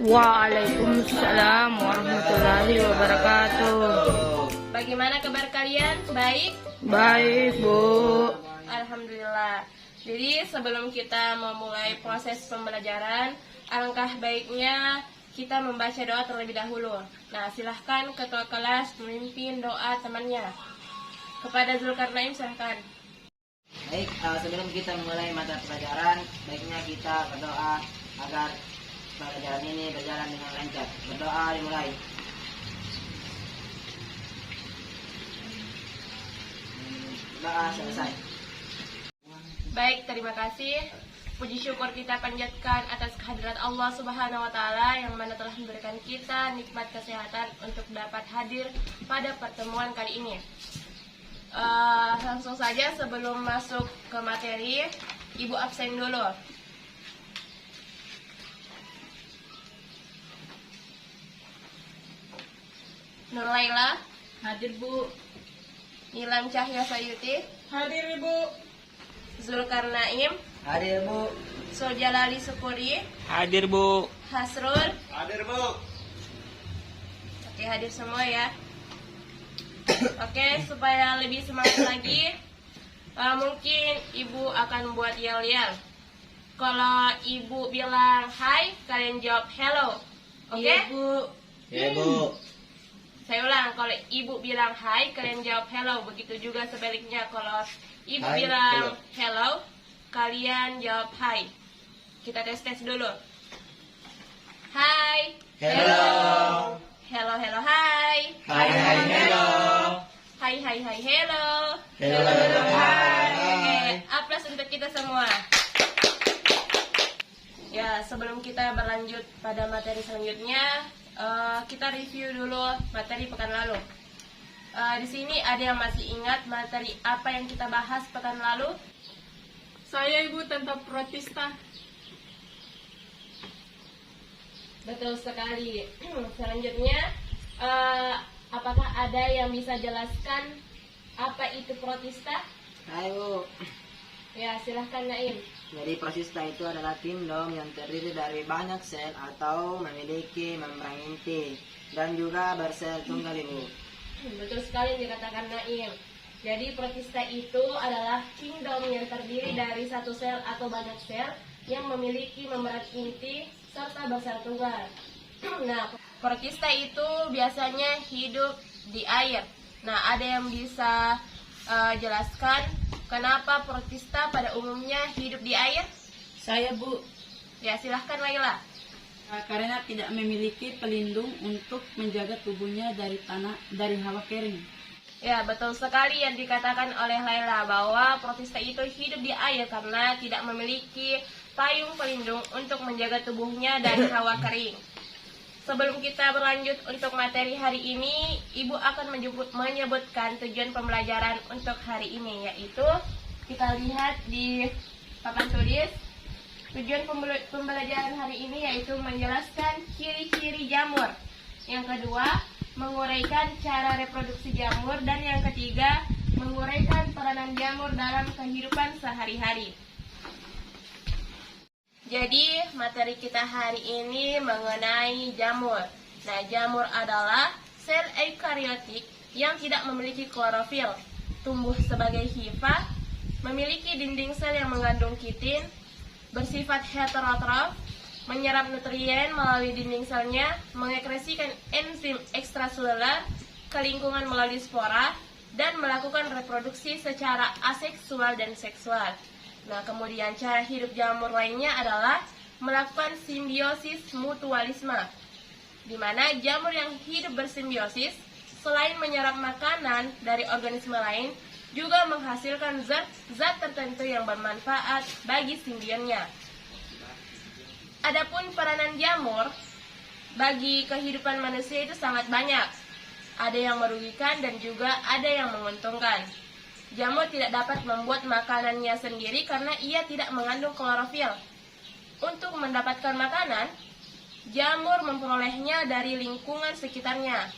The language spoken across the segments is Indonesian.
Waalaikumsalam warahmatullahi wabarakatuh. Bagaimana kabar kalian? Baik? Baik, Bu. Alhamdulillah. Jadi sebelum kita memulai proses pembelajaran, alangkah baiknya kita membaca doa terlebih dahulu. Nah, silahkan ketua kelas memimpin doa temannya. Kepada Zulkarnain silahkan. Baik, sebelum kita memulai mata pelajaran, baiknya kita berdoa agar pelajaran ini berjalan dengan lancar. Berdoa dimulai. Doa selesai. Baik, terima kasih. Puji syukur kita panjatkan atas kehadirat Allah Subhanahu wa Ta'ala yang mana telah memberikan kita nikmat kesehatan untuk dapat hadir pada pertemuan kali ini. Langsung saja sebelum masuk ke materi, Ibu absen dulu. Nur Laila Hadir, Bu. Nilam Cahya Sayuti, Hadir, Ibu. Zulkarnaim, Hadir, Bu. Sojalali Sukuri, Hadir, Bu. Hasrul. Hadir, Bu. Oke, hadir semua ya. Oke, supaya lebih semangat lagi, mungkin Ibu akan buat yel-yel. Kalau Ibu bilang hai, kalian jawab hello. Oke? Iya, Bu. Ya, Bu. Saya ulang, kalau Ibu bilang hai, kalian jawab hello. Begitu juga sebaliknya, kalau Ibu Hai, bilang hello, kalian jawab hai. Kita tes dulu. Hai. Hello. Hello, hello, hai. Hai, hai, hello. Hai, hai, hai, hello. Hello, hello, hai. Oke, aplaus untuk kita semua. Ya, sebelum kita berlanjut pada materi selanjutnya, kita review dulu materi pekan lalu. Di sini ada yang masih ingat materi apa yang kita bahas pekan lalu? Saya, Ibu, tentang protista. Betul sekali. Selanjutnya, apakah ada yang bisa jelaskan apa itu protista? Hai, Bu. Ya, silahkan Naim. Jadi protista itu adalah tindom yang terdiri dari banyak sel atau memiliki membran inti dan juga bersel tunggal, Ibu. Betul sekali yang dikatakan Naim. Jadi protista itu adalah kingdom yang terdiri dari satu sel atau banyak sel yang memiliki membran inti serta bersel tunggal. Nah, protista itu biasanya hidup di air. Nah, ada yang bisa jelaskan kenapa protista pada umumnya hidup di air? Saya, Bu. Ya, silahkan Laila. Karena tidak memiliki pelindung untuk menjaga tubuhnya dari hawa kering. Ya, betul sekali yang dikatakan oleh Laila bahwa protista itu hidup di air karena tidak memiliki payung pelindung untuk menjaga tubuhnya dari hawa kering. Sebelum kita berlanjut untuk materi hari ini, Ibu akan menyebutkan tujuan pembelajaran untuk hari ini, yaitu kita lihat di papan tulis. Tujuan pembelajaran hari ini yaitu menjelaskan ciri-ciri jamur. Yang kedua, menguraikan cara reproduksi jamur. Dan yang ketiga, menguraikan peranan jamur dalam kehidupan sehari-hari. Jadi, materi kita hari ini mengenai jamur. Nah, jamur adalah sel eukariotik yang tidak memiliki klorofil, tumbuh sebagai hifa, memiliki dinding sel yang mengandung kitin, bersifat heterotrof, menyerap nutrien melalui dinding selnya, mengekresikan enzim ekstraseluler ke lingkungan melalui spora, dan melakukan reproduksi secara aseksual dan seksual. Nah, kemudian cara hidup jamur lainnya adalah melakukan simbiosis mutualisme, di mana jamur yang hidup bersimbiosis selain menyerap makanan dari organisme lain, juga menghasilkan zat tertentu yang bermanfaat bagi simbionnya. Adapun peranan jamur bagi kehidupan manusia itu sangat banyak. Ada yang merugikan dan juga ada yang menguntungkan. Jamur tidak dapat membuat makanannya sendiri karena ia tidak mengandung klorofil. Untuk mendapatkan makanan, jamur memperolehnya dari lingkungan sekitarnya.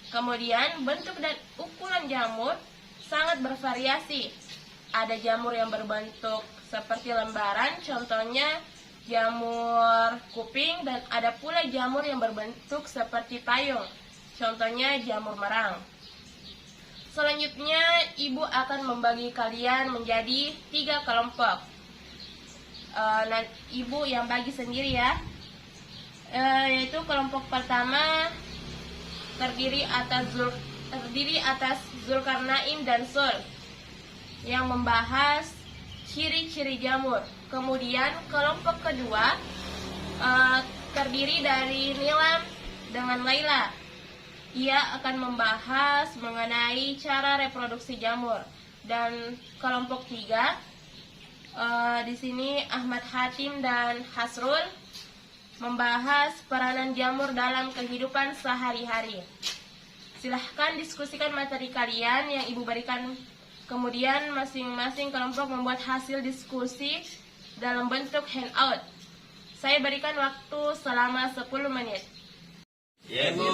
Kemudian, bentuk dan ukuran jamur sangat bervariasi. Ada jamur yang berbentuk seperti lembaran, contohnya jamur kuping, dan ada pula jamur yang berbentuk seperti payung. Contohnya jamur merang. Selanjutnya, ibu akan membagi kalian menjadi 3 kelompok. Ibu yang bagi sendiri ya. Yaitu kelompok pertama terdiri atas Zulkarnain dan Sul yang membahas ciri-ciri jamur. Kemudian kelompok kedua terdiri dari Nilam dengan Laila. Ia akan membahas mengenai cara reproduksi jamur. Dan kelompok 3 di sini Ahmad Hatim dan Hasrul membahas peranan jamur dalam kehidupan sehari-hari. Silahkan diskusikan materi kalian yang ibu berikan. Kemudian masing-masing kelompok membuat hasil diskusi dalam bentuk handout. Saya berikan waktu selama 10 menit. Ya, Bu.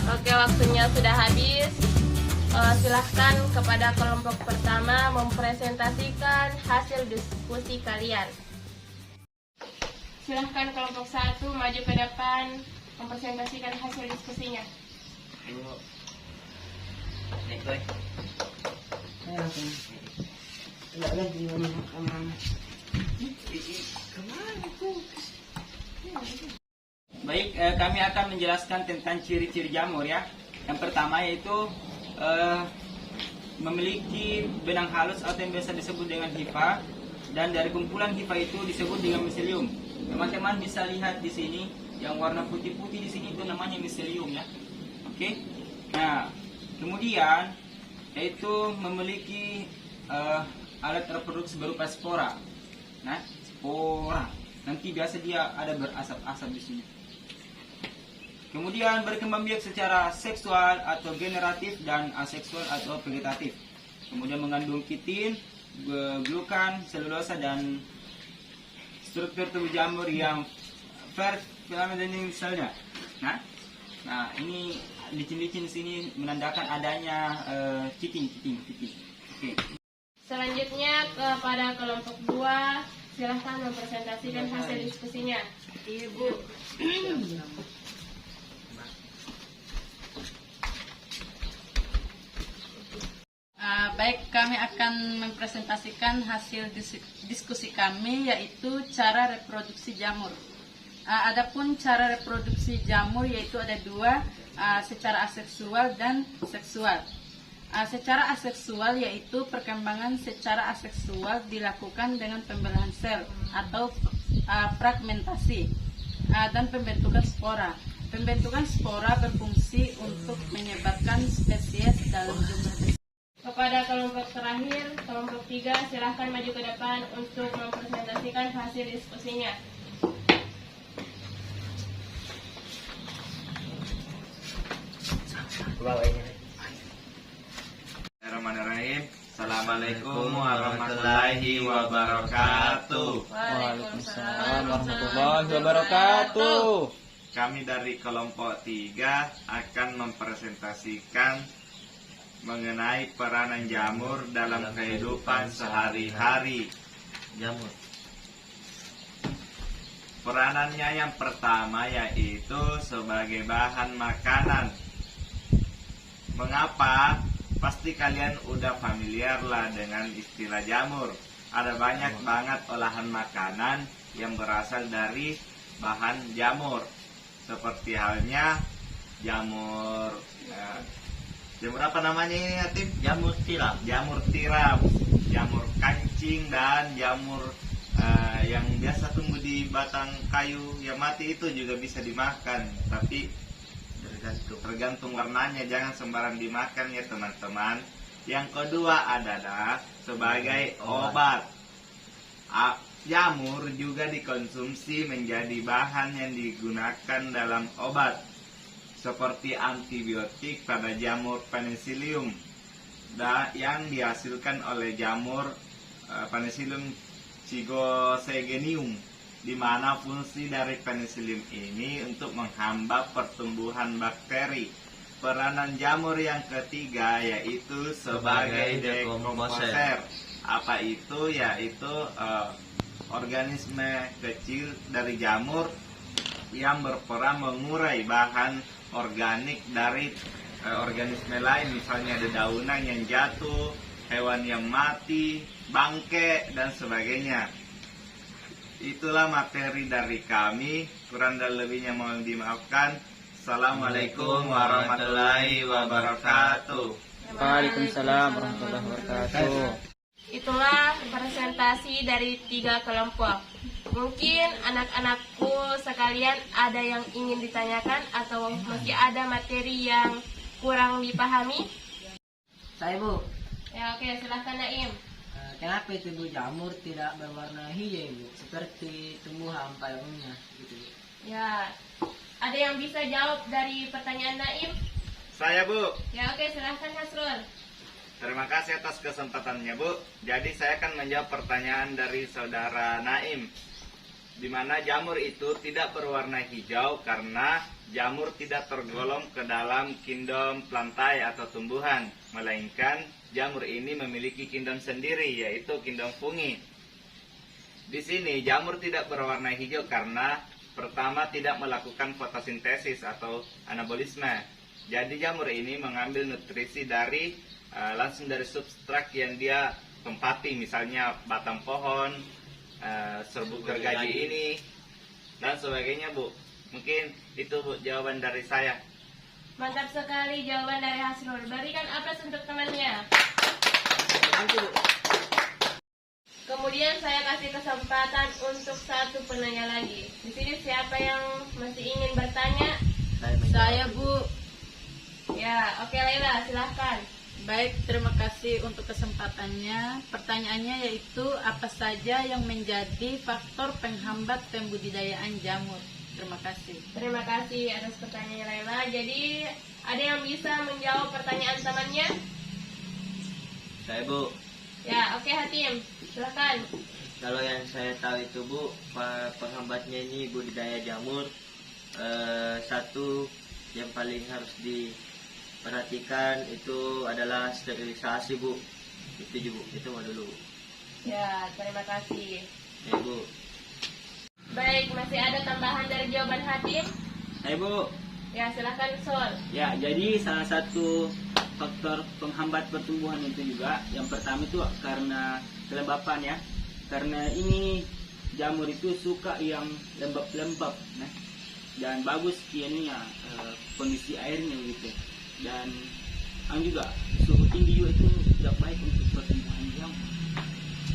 Oke, waktunya sudah habis. Silahkan kepada kelompok pertama mempresentasikan hasil diskusi kalian. Silahkan kelompok 1 maju ke depan mempresentasikan hasil diskusinya. Baik, kami akan menjelaskan tentang ciri-ciri jamur ya. Yang pertama yaitu memiliki benang halus atau yang biasa disebut dengan hifa, dan dari kumpulan hifa itu disebut dengan miselium. Teman-teman bisa lihat di sini yang warna putih-putih di sini itu namanya miselium ya. Oke. Nah, kemudian yaitu memiliki alat reproduksi berupa spora. Nah, spora. Nanti biasa dia ada berasap-asap di sini. Kemudian berkembang biak secara seksual atau generatif dan aseksual atau vegetatif. Kemudian mengandung kitin, glukan, selulosa dan struktur tubuh jamur yang filament misalnya. Nah, ini licin-licin di sini menandakan adanya kitin. Oke. Selanjutnya kepada kelompok 2, silahkan mempresentasikan hasil diskusinya. Ibu. Baik, kami akan mempresentasikan hasil diskusi kami, yaitu cara reproduksi jamur. Adapun cara reproduksi jamur yaitu ada 2, secara aseksual dan seksual. Secara aseksual yaitu perkembangan secara aseksual dilakukan dengan pembelahan sel atau fragmentasi dan pembentukan spora. Pembentukan spora berfungsi untuk menyebarkan spesies dalam jumlah besar. Kepada kelompok terakhir, kelompok 3, silahkan maju ke depan untuk mempresentasikan hasil diskusinya. Bismillahirrahmanirrahim. Assalamualaikum warahmatullahi wabarakatuh. Waalaikumsalam warahmatullahi wabarakatuh. Kami dari kelompok 3 akan mempresentasikan mengenai peranan jamur dalam kehidupan sehari-hari. Jamur. Peranannya yang pertama yaitu sebagai bahan makanan. Mengapa? Pasti kalian udah familiar lah dengan istilah jamur. Ada banyak banget olahan makanan yang berasal dari bahan jamur. Seperti halnya jamur jamur apa namanya ini, Atim? Jamur tiram. Jamur tiram, jamur kancing, dan jamur yang biasa tumbuh di batang kayu yang mati itu juga bisa dimakan. Tapi tergantung warnanya, jangan sembarang dimakan ya teman-teman. Yang kedua adalah sebagai obat. Jamur juga dikonsumsi menjadi bahan yang digunakan dalam obat, seperti antibiotik pada jamur penicillium yang dihasilkan oleh jamur Penicillium zygosegenium, di mana fungsi dari penicillium ini untuk menghambat pertumbuhan bakteri. Peranan jamur yang ketiga yaitu sebagai dekomposer. Apa itu? Yaitu organisme kecil dari jamur yang berperan mengurai bahan organik dari organisme lain, misalnya ada daunan yang jatuh, hewan yang mati, bangke, dan sebagainya. Itulah materi dari kami, kurang dan lebihnya mohon dimaafkan. Assalamualaikum warahmatullahi wabarakatuh. Waalaikumsalam warahmatullahi wabarakatuh. Itulah presentasi dari 3 kelompok. Mungkin anak-anakku sekalian ada yang ingin ditanyakan atau masih ada materi yang kurang dipahami? Saya, Bu. Ya, oke, silahkan Naim. Kenapa itu, Bu, jamur tidak berwarna hijau, Bu? Seperti tumbuhan pada umumnya gitu, Bu. Ya, ada yang bisa jawab dari pertanyaan Naim? Saya, Bu. Ya, oke, silahkan Hasrul. Terima kasih atas kesempatannya, Bu. Jadi saya akan menjawab pertanyaan dari saudara Naim, di mana jamur itu tidak berwarna hijau karena jamur tidak tergolong ke dalam kingdom plantae atau tumbuhan, melainkan jamur ini memiliki kingdom sendiri, yaitu kingdom fungi. Di sini jamur tidak berwarna hijau karena pertama tidak melakukan fotosintesis atau anabolisme. Jadi jamur ini mengambil nutrisi dari langsung dari substrat yang dia tempati, misalnya batang pohon, serbuk gergaji ini, dan sebagainya, Bu. Mungkin itu, Bu, jawaban dari saya. Mantap sekali jawaban dari Hasrul. Berikan aplaus untuk temannya. Kemudian saya kasih kesempatan untuk satu penanya lagi. Di sini siapa yang masih ingin bertanya? Saya, Bu. Ya, oke Laila, silahkan. Baik, terima kasih untuk kesempatannya. Pertanyaannya yaitu apa saja yang menjadi faktor penghambat pembudidayaan jamur? Terima kasih. Terima kasih atas pertanyaan Laila. Jadi, ada yang bisa menjawab pertanyaan temannya? Saya, Bu. Ya, oke Hatim, silahkan. Kalau yang saya tahu itu, Bu, penghambatnya ini budidaya jamur, satu yang paling harus diperhatikan itu adalah sterilisasi, Bu. Itu, Bu, itu mau dulu. Ya, terima kasih. Ya, Bu. Baik, masih ada tambahan dari jawaban Hatim? Hai, Bu. Ya, silahkan Sol. Ya, jadi salah satu faktor penghambat pertumbuhan itu juga yang pertama itu karena kelembapan ya. Karena ini jamur itu suka yang lembab-lembab, nah. Dan bagus ini ya kondisi airnya gitu. Dan juga suhu tinggi juga itu tidak baik untuk pertumbuhan jamur.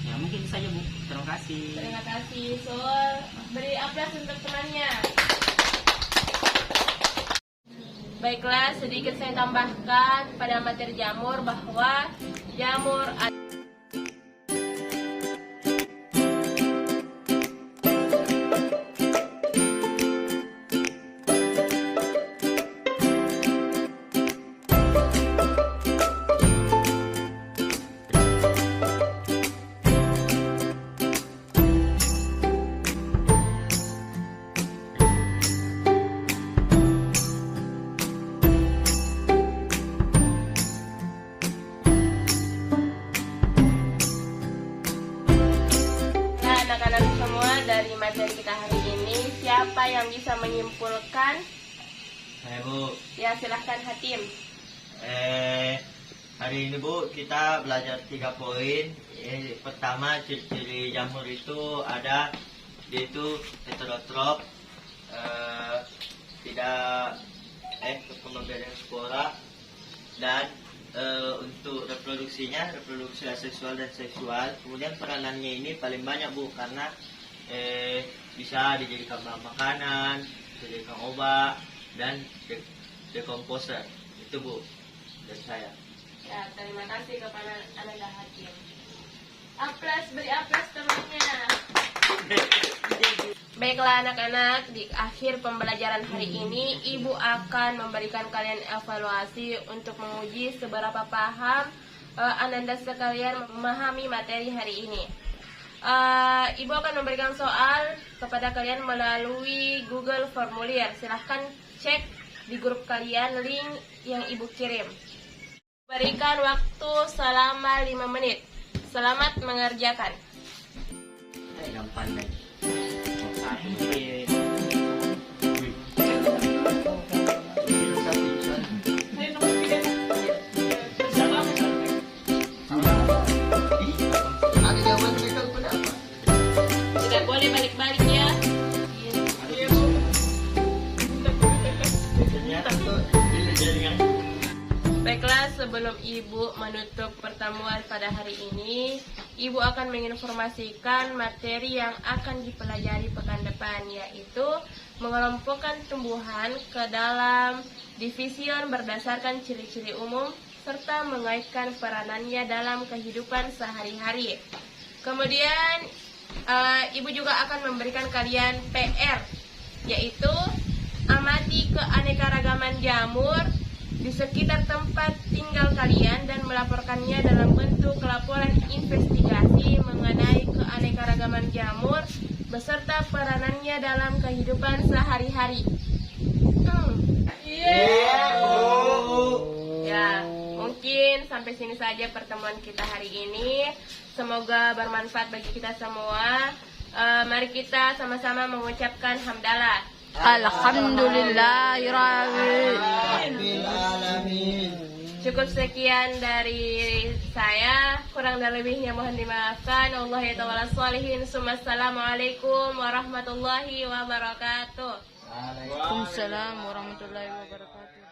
Ya mungkin itu saja Bu. Terima kasih. Terima kasih. So, beri aplaus untuk temannya. Baiklah, sedikit saya tambahkan pada materi jamur bahwa jamur anak-anak semua, dari materi kita hari ini, siapa yang bisa menyimpulkan? Saya Bu. Ya, silahkan Hatim. Hari ini Bu kita belajar 3 poin. Pertama, ciri-ciri jamur itu ada, dia itu heterotrop, tidak pemberian spora, dan untuk reproduksinya, reproduksi aseksual dan seksual. Kemudian peranannya ini paling banyak Bu, karena bisa dijadikan bahan makanan, dijadikan obat, dan dekomposer. Itu Bu dari saya. Ya, terima kasih kepada Ananda Hatim. Aplaus, beri aplaus temannya. Baiklah anak-anak, di akhir pembelajaran hari ini, Ibu akan memberikan kalian evaluasi untuk menguji seberapa paham Ananda sekalian memahami materi hari ini. Ibu akan memberikan soal kepada kalian melalui Google Formulir. Silahkan cek di grup kalian link yang Ibu kirim. Berikan waktu selama 5 menit. Selamat mengerjakan. Gampang deh. Tidak boleh balik-balik ya. Baiklah, sebelum Ibu menutup pertemuan pada hari ini, Ibu akan menginformasikan materi yang akan dipelajari pekan depan, yaitu mengelompokkan tumbuhan ke dalam division berdasarkan ciri-ciri umum serta mengaitkan peranannya dalam kehidupan sehari-hari. Kemudian Ibu juga akan memberikan kalian PR, yaitu amati keanekaragaman jamur di sekitar tempat tinggal kalian dan melaporkannya dalam bentuk laporan investigasi mengenai keanekaragaman jamur beserta peranannya dalam kehidupan sehari-hari. Ya, mungkin sampai sini saja pertemuan kita hari ini. Semoga bermanfaat bagi kita semua. Mari kita sama-sama mengucapkan hamdalah. Alhamdulillahirabbil Cukup sekian dari saya, kurang dan lebihnya mohon dimaafkan. Allah ya ta'ala sholihin. Assalamualaikum warahmatullahi wabarakatuh. Waalaikumsalam warahmatullahi wabarakatuh.